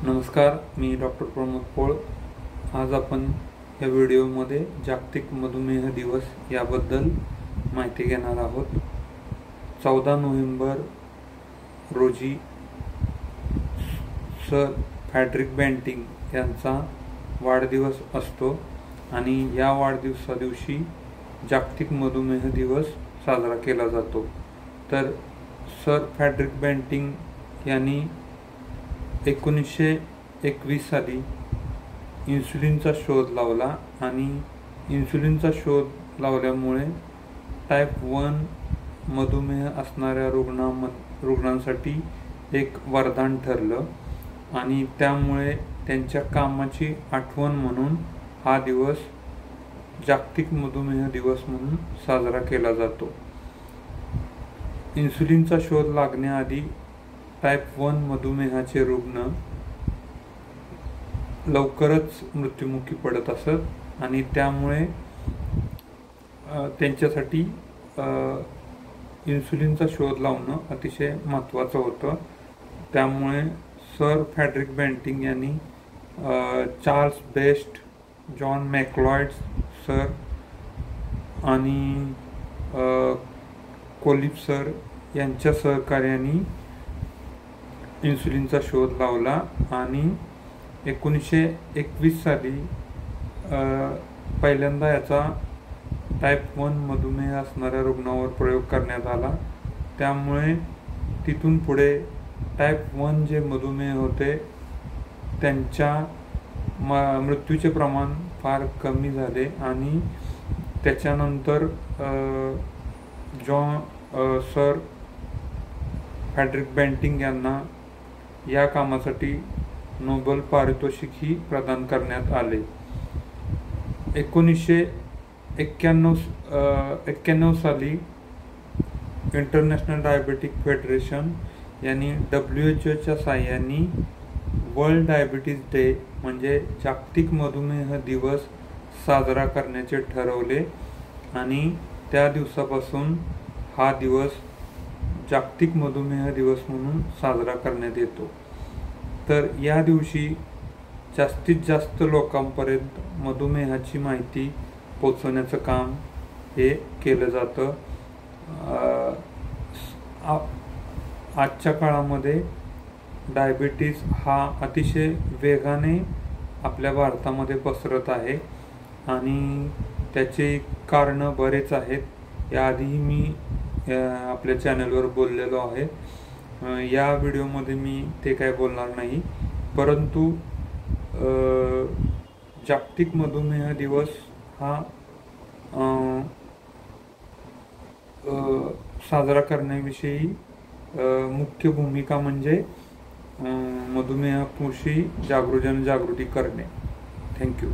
नमस्कार, मी डॉक्टर प्रमोद पोळ। आज आपण या व्हिडिओमध्ये जागतिक मधुमेह दिवस याबद्दल माहिती घेणार आहोत। 14 नोव्हेंबर रोजी सर फ्रेडरिक बँटिंग यांचा वाढदिवस असतो आणि या वाढदिवसा दिवशी जागतिक मधुमेह दिवस साजरा केला जातो। तर सर फ्रेडरिक बँटिंग यांनी 1921 साली इन्सुलिनचा शोध लावला आणि इन्सुलिनचा शोध लावल्यामुळे टाईप 1 मधुमेह असणाऱ्या रुग्णांसाठी एक वरदान ठरलं आणि त्यामुळे त्यांच्या कामाची आठवण म्हणून हा दिवस जागतिक मधुमेह दिवस म्हणून साजरा केला जातो। इन्सुलिनचा शोध लागण्याआधी टाईप 1 मधुमेहाचे रुग्ण लवकरच मृत्युमुखी पडत असत आणि त्यामुळे त्यांच्यासाठी इन्सुलिनचा शोध लावणं अतिशय महत्त्वाचं होतं। त्यामुळे सर फ्रेडरिक बँटिंग यांनी चार्ल्स बेस्ट, जॉन मॅकलॉइड सर आणि कोलिप सर यांच्या सहकार्याने इन्सुलिनचा शोध लावला आणि 1921 साली पहिल्यांदा याचा टाईप 1 मधुमेह असणाऱ्या रुग्णावर प्रयोग करण्यात आला। त्यामुळे तिथून पुढे टाईप 1 जे मधुमेह होते त्यांच्या मृत्यूचे प्रमाण फार कमी झाले आणि त्याच्यानंतर सर फ्रेडरिक बँटिंग यांना या कामासाठी नोबेल पारितोषिकही प्रदान करण्यात आले। 1991 साली इंटरनॅशनल डायबेटिक फेडरेशन यांनी WHO साहाय्याने वर्ल्ड डायबिटीज डे म्हणजे जागतिक मधुमेह दिवस साजरा करण्याचे ठरवले आणि त्या दिवसापासून हा दिवस जागतिक मधुमेह दिवस म्हणून साजरा करण्यात येतो। तर या दिवशी जास्तीत जास्त लोकांपर्यंत मधुमेहाची माहिती पोहोचवण्याचं काम हे केलं जातं। आजच्या काळामध्ये डायबिटीज हा अतिशय वेगाने आपल्या भारतामध्ये पसरत आहे आणि त्याचे कारणं बरेच आहेत। याआधीही मी आपल्या चॅनलवर बोललेलो आहे। या व्हिडिओमध्ये मी ते काय बोलणार नाही, परंतु जागतिक मधुमेह दिवस हा साजरा करण्याविषयी मुख्य भूमिका म्हणजे मधुमेहाविषयी जनजागृती करणे। थँक्यू।